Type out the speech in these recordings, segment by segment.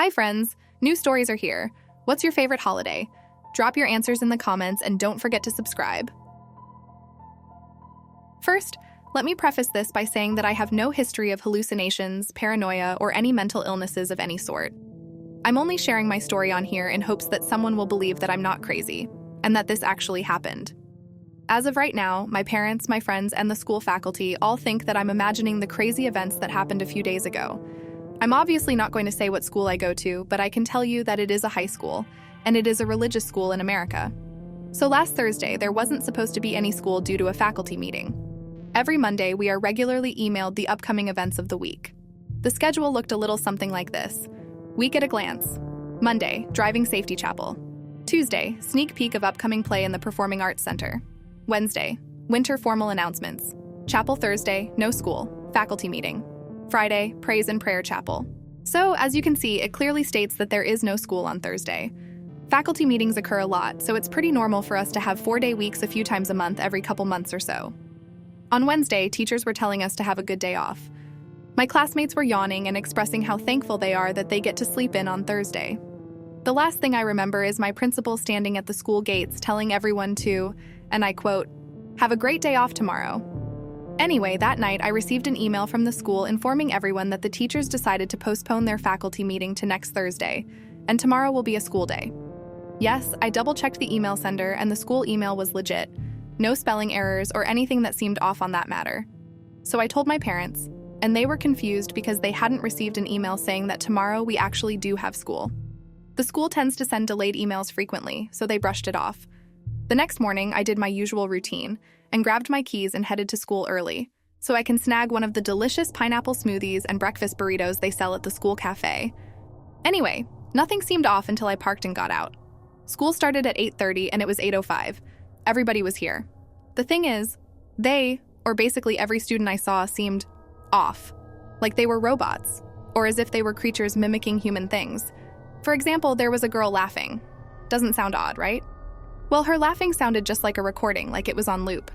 Hi friends, new stories are here. What's your favorite holiday? Drop your answers in the comments and don't forget to subscribe. First, let me preface this by saying that I have no history of hallucinations, paranoia, or any mental illnesses of any sort. I'm only sharing my story on here in hopes that someone will believe that I'm not crazy, and that this actually happened. As of right now, my parents, my friends, and the school faculty all think that I'm imagining the crazy events that happened a few days ago. I'm obviously not going to say what school I go to, but I can tell you that it is a high school, and it is a religious school in America. So last Thursday, there wasn't supposed to be any school due to a faculty meeting. Every Monday, we are regularly emailed the upcoming events of the week. The schedule looked a little something like this. Week at a glance. Monday, driving safety chapel. Tuesday, sneak peek of upcoming play in the Performing Arts Center. Wednesday, winter formal announcements. Chapel Thursday, no school, faculty meeting. Friday, praise and prayer chapel. So, as you can see, it clearly states that there is no school on Thursday. Faculty meetings occur a lot, so it's pretty normal for us to have 4-day weeks a few times a month every couple months or so. On Wednesday, teachers were telling us to have a good day off. My classmates were yawning and expressing how thankful they are that they get to sleep in on Thursday. The last thing I remember is my principal standing at the school gates telling everyone to, and I quote, "Have a great day off tomorrow." Anyway, that night I received an email from the school informing everyone that the teachers decided to postpone their faculty meeting to next Thursday, and tomorrow will be a school day. Yes, I double-checked the email sender and the school email was legit. No spelling errors or anything that seemed off on that matter. So I told my parents, and they were confused because they hadn't received an email saying that tomorrow we actually do have school. The school tends to send delayed emails frequently, so they brushed it off. The next morning, I did my usual routine and grabbed my keys and headed to school early, so I can snag one of the delicious pineapple smoothies and breakfast burritos they sell at the school cafe. Anyway, nothing seemed off until I parked and got out. School started at 8:30 and it was 8:05. Everybody was here. The thing is, they, or basically every student I saw, seemed off, like they were robots, or as if they were creatures mimicking human things. For example, there was a girl laughing. Doesn't sound odd, right? Well, her laughing sounded just like a recording, like it was on loop.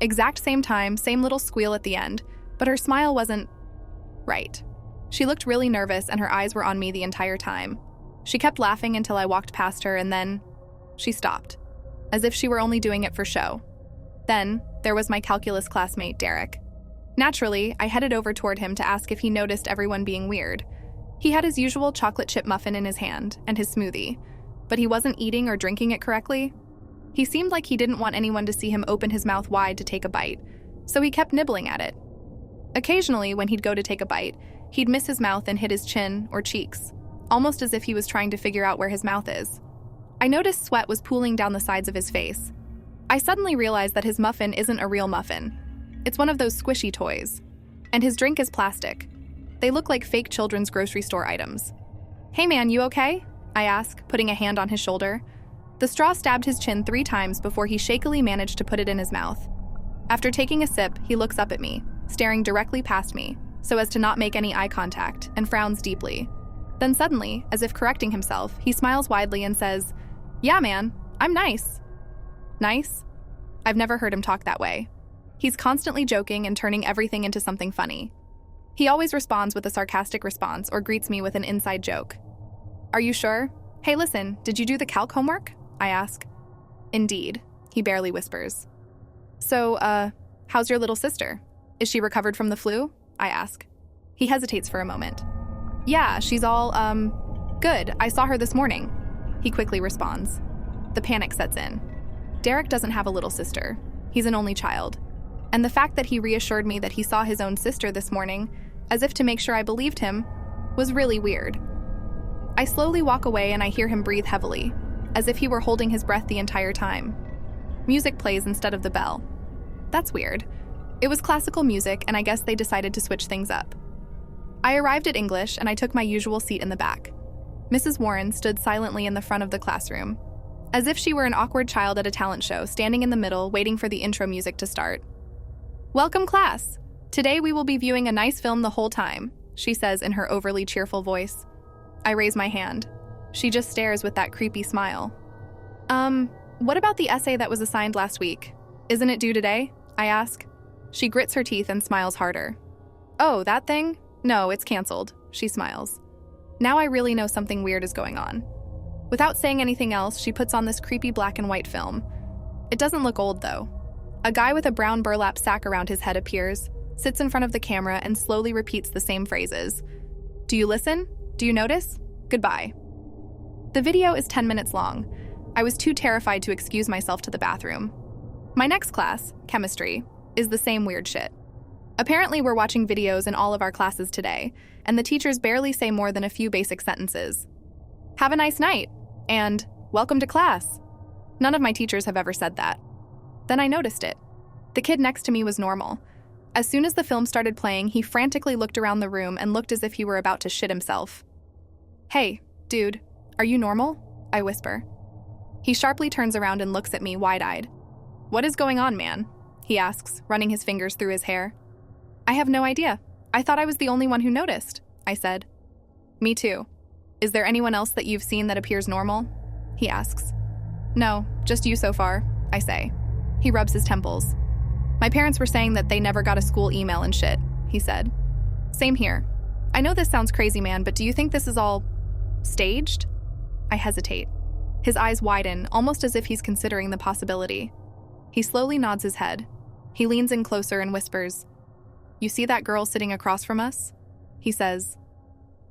Exact same time, same little squeal at the end, but her smile wasn't right. She looked really nervous and her eyes were on me the entire time. She kept laughing until I walked past her and then she stopped, as if she were only doing it for show. Then, there was my calculus classmate, Derek. Naturally, I headed over toward him to ask if he noticed everyone being weird. He had his usual chocolate chip muffin in his hand and his smoothie, but he wasn't eating or drinking it correctly. He seemed like he didn't want anyone to see him open his mouth wide to take a bite, so he kept nibbling at it. Occasionally, when he'd go to take a bite, he'd miss his mouth and hit his chin or cheeks, almost as if he was trying to figure out where his mouth is. I noticed sweat was pooling down the sides of his face. I suddenly realized that his muffin isn't a real muffin. It's one of those squishy toys. And his drink is plastic. They look like fake children's grocery store items. "Hey man, you okay?" I ask, putting a hand on his shoulder. The straw stabbed his chin 3 times before he shakily managed to put it in his mouth. After taking a sip, he looks up at me, staring directly past me, so as to not make any eye contact, and frowns deeply. Then suddenly, as if correcting himself, he smiles widely and says, "Yeah man, I'm nice." Nice? I've never heard him talk that way. He's constantly joking and turning everything into something funny. He always responds with a sarcastic response or greets me with an inside joke. "Are you sure? Hey listen, did you do the calc homework?" I ask. "Indeed," he barely whispers. "So, how's your little sister? Is she recovered from the flu?" I ask. He hesitates for a moment. "Yeah, she's all, good. I saw her this morning," he quickly responds. The panic sets in. Derek doesn't have a little sister. He's an only child. And the fact that he reassured me that he saw his own sister this morning, as if to make sure I believed him, was really weird. I slowly walk away and I hear him breathe heavily, as if he were holding his breath the entire time. Music plays instead of the bell. That's weird. It was classical music, and I guess they decided to switch things up. I arrived at English, and I took my usual seat in the back. Mrs. Warren stood silently in the front of the classroom, as if she were an awkward child at a talent show, standing in the middle, waiting for the intro music to start. "Welcome, class. Today we will be viewing a nice film the whole time," she says in her overly cheerful voice. I raise my hand. She just stares with that creepy smile. What about the essay that was assigned last week? Isn't it due today?" I ask. She grits her teeth and smiles harder. "Oh, that thing? No, it's canceled," she smiles. Now I really know something weird is going on. Without saying anything else, she puts on this creepy black and white film. It doesn't look old, though. A guy with a brown burlap sack around his head appears, sits in front of the camera, and slowly repeats the same phrases. Do you listen? Do you notice? Goodbye. The video is 10 minutes long. I was too terrified to excuse myself to the bathroom. My next class, chemistry, is the same weird shit. Apparently, we're watching videos in all of our classes today, and the teachers barely say more than a few basic sentences. Have a nice night, and welcome to class. None of my teachers have ever said that. Then I noticed it. The kid next to me was normal. As soon as the film started playing, he frantically looked around the room and looked as if he were about to shit himself. Hey, dude, are you normal? I whisper. He sharply turns around and looks at me wide-eyed. What is going on, man? He asks, running his fingers through his hair. I have no idea. I thought I was the only one who noticed, I said. Me too. Is there anyone else that you've seen that appears normal? He asks. No, just you so far, I say. He rubs his temples. My parents were saying that they never got a school email and shit, he said. Same here. I know this sounds crazy, man, but do you think this is all staged? I hesitate. His eyes widen, almost as if he's considering the possibility. He slowly nods his head. He leans in closer and whispers, You see that girl sitting across from us? He says.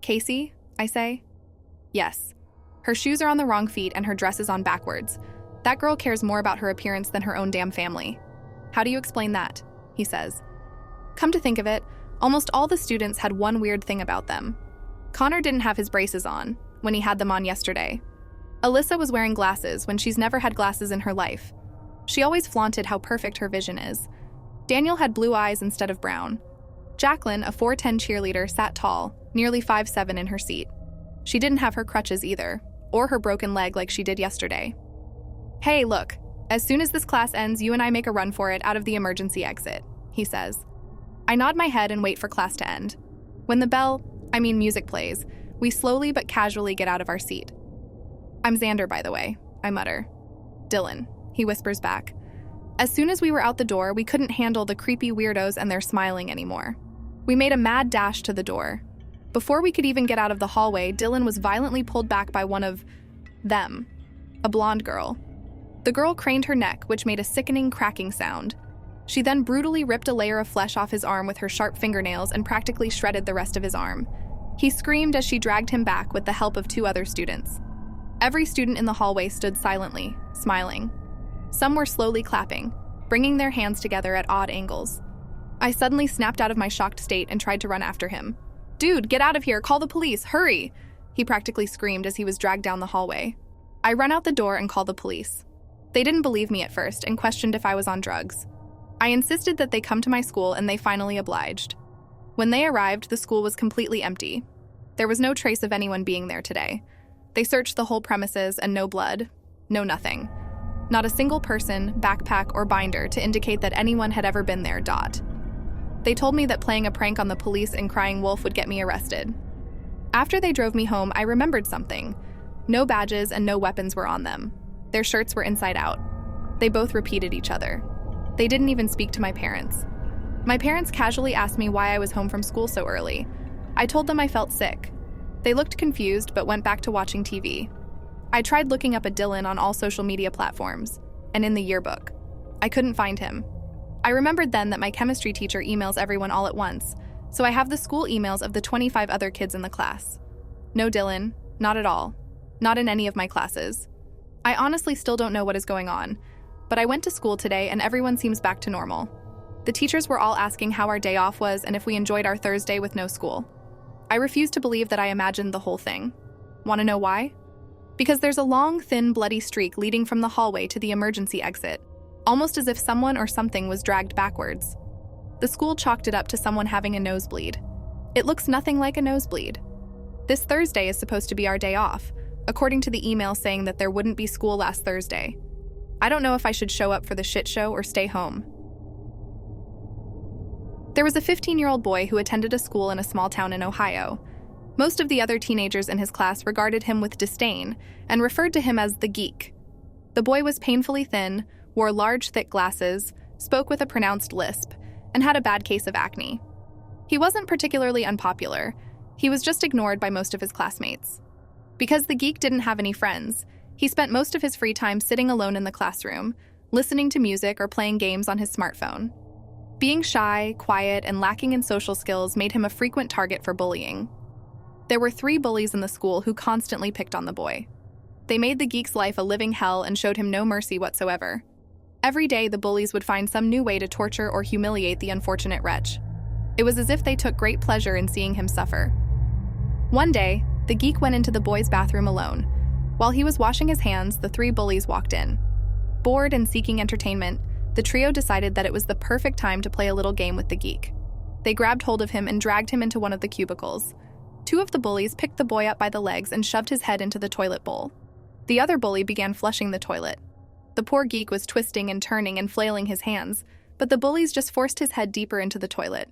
Casey, I say. Yes. Her shoes are on the wrong feet and her dress is on backwards. That girl cares more about her appearance than her own damn family. How do you explain that? He says. Come to think of it, almost all the students had one weird thing about them. Connor didn't have his braces on when he had them on yesterday. Alyssa was wearing glasses when she's never had glasses in her life. She always flaunted how perfect her vision is. Daniel had blue eyes instead of brown. Jacqueline, a 4'10" cheerleader, sat tall, nearly 5'7" in her seat. She didn't have her crutches either, or her broken leg like she did yesterday. Hey, look, as soon as this class ends, you and I make a run for it out of the emergency exit, he says. I nod my head and wait for class to end. When the music plays, we slowly but casually get out of our seat. I'm Xander, by the way, I mutter. Dylan, he whispers back. As soon as we were out the door, we couldn't handle the creepy weirdos and their smiling anymore. We made a mad dash to the door. Before we could even get out of the hallway, Dylan was violently pulled back by one of them, a blonde girl. The girl craned her neck, which made a sickening cracking sound. She then brutally ripped a layer of flesh off his arm with her sharp fingernails and practically shredded the rest of his arm. He screamed as she dragged him back with the help of 2 other students. Every student in the hallway stood silently, smiling. Some were slowly clapping, bringing their hands together at odd angles. I suddenly snapped out of my shocked state and tried to run after him. Dude, get out of here, call the police, hurry! He practically screamed as he was dragged down the hallway. I run out the door and call the police. They didn't believe me at first and questioned if I was on drugs. I insisted that they come to my school and they finally obliged. When they arrived, the school was completely empty. There was no trace of anyone being there today. They searched the whole premises and no blood, no nothing. Not a single person, backpack, or binder to indicate that anyone had ever been there. They told me that playing a prank on the police and crying wolf would get me arrested. After they drove me home, I remembered something. No badges and no weapons were on them. Their shirts were inside out. They both repeated each other. They didn't even speak to my parents. My parents casually asked me why I was home from school so early. I told them I felt sick. They looked confused but went back to watching TV. I tried looking up a Dylan on all social media platforms and in the yearbook. I couldn't find him. I remembered then that my chemistry teacher emails everyone all at once, so I have the school emails of the 25 other kids in the class. No Dylan, not at all. Not in any of my classes. I honestly still don't know what is going on, but I went to school today and everyone seems back to normal. The teachers were all asking how our day off was and if we enjoyed our Thursday with no school. I refuse to believe that I imagined the whole thing. Want to know why? Because there's a long, thin, bloody streak leading from the hallway to the emergency exit, almost as if someone or something was dragged backwards. The school chalked it up to someone having a nosebleed. It looks nothing like a nosebleed. This Thursday is supposed to be our day off, according to the email saying that there wouldn't be school last Thursday. I don't know if I should show up for the shit show or stay home. There was a 15-year-old boy who attended a school in a small town in Ohio. Most of the other teenagers in his class regarded him with disdain and referred to him as the geek. The boy was painfully thin, wore large, thick glasses, spoke with a pronounced lisp, and had a bad case of acne. He wasn't particularly unpopular. He was just ignored by most of his classmates. Because the geek didn't have any friends, he spent most of his free time sitting alone in the classroom, listening to music or playing games on his smartphone. Being shy, quiet, and lacking in social skills made him a frequent target for bullying. There were 3 bullies in the school who constantly picked on the boy. They made the geek's life a living hell and showed him no mercy whatsoever. Every day, the bullies would find some new way to torture or humiliate the unfortunate wretch. It was as if they took great pleasure in seeing him suffer. One day, the geek went into the boy's bathroom alone. While he was washing his hands, the 3 bullies walked in. Bored and seeking entertainment, the trio decided that it was the perfect time to play a little game with the geek. They grabbed hold of him and dragged him into one of the cubicles. 2 of the bullies picked the boy up by the legs and shoved his head into the toilet bowl. The other bully began flushing the toilet. The poor geek was twisting and turning and flailing his hands, but the bullies just forced his head deeper into the toilet.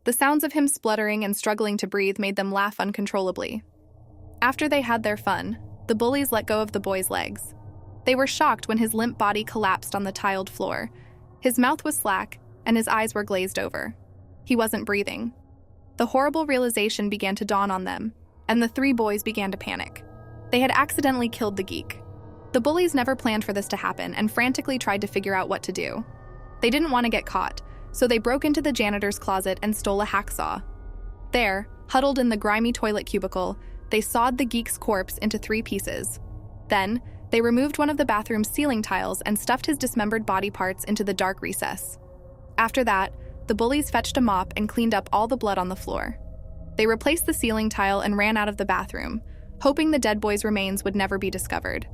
The sounds of him spluttering and struggling to breathe made them laugh uncontrollably. After they had their fun, the bullies let go of the boy's legs. They were shocked when his limp body collapsed on the tiled floor. His mouth was slack, and his eyes were glazed over. He wasn't breathing. The horrible realization began to dawn on them, and the 3 boys began to panic. They had accidentally killed the geek. The bullies never planned for this to happen and frantically tried to figure out what to do. They didn't want to get caught, so they broke into the janitor's closet and stole a hacksaw. There, huddled in the grimy toilet cubicle, they sawed the geek's corpse into 3 pieces. Then, they removed one of the bathroom's ceiling tiles and stuffed his dismembered body parts into the dark recess. After that, the bullies fetched a mop and cleaned up all the blood on the floor. They replaced the ceiling tile and ran out of the bathroom, hoping the dead boy's remains would never be discovered.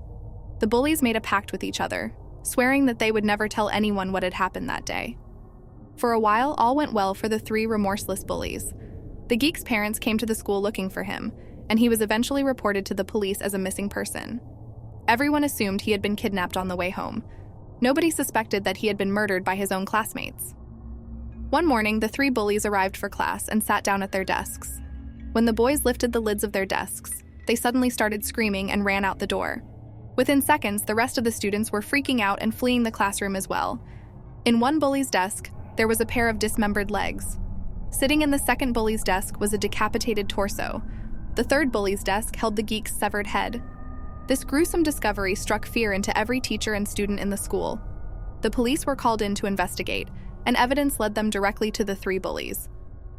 The bullies made a pact with each other, swearing that they would never tell anyone what had happened that day. For a while, all went well for the 3 remorseless bullies. The geek's parents came to the school looking for him, and he was eventually reported to the police as a missing person. Everyone assumed he had been kidnapped on the way home. Nobody suspected that he had been murdered by his own classmates. One morning, the 3 bullies arrived for class and sat down at their desks. When the boys lifted the lids of their desks, they suddenly started screaming and ran out the door. Within seconds, the rest of the students were freaking out and fleeing the classroom as well. In one bully's desk, there was a pair of dismembered legs. Sitting in the second bully's desk was a decapitated torso. The third bully's desk held the geek's severed head. This gruesome discovery struck fear into every teacher and student in the school. The police were called in to investigate, and evidence led them directly to the 3 bullies.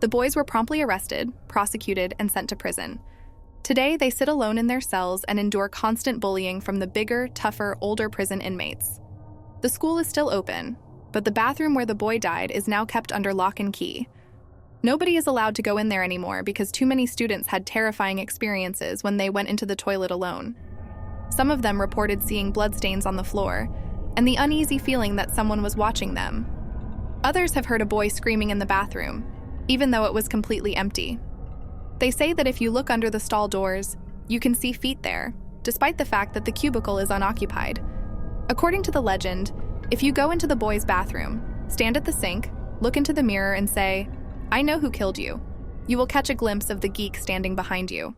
The boys were promptly arrested, prosecuted, and sent to prison. Today, they sit alone in their cells and endure constant bullying from the bigger, tougher, older prison inmates. The school is still open, but the bathroom where the boy died is now kept under lock and key. Nobody is allowed to go in there anymore because too many students had terrifying experiences when they went into the toilet alone. Some of them reported seeing bloodstains on the floor and the uneasy feeling that someone was watching them. Others have heard a boy screaming in the bathroom, even though it was completely empty. They say that if you look under the stall doors, you can see feet there, despite the fact that the cubicle is unoccupied. According to the legend, if you go into the boy's bathroom, stand at the sink, look into the mirror and say, "I know who killed you," you will catch a glimpse of the geek standing behind you.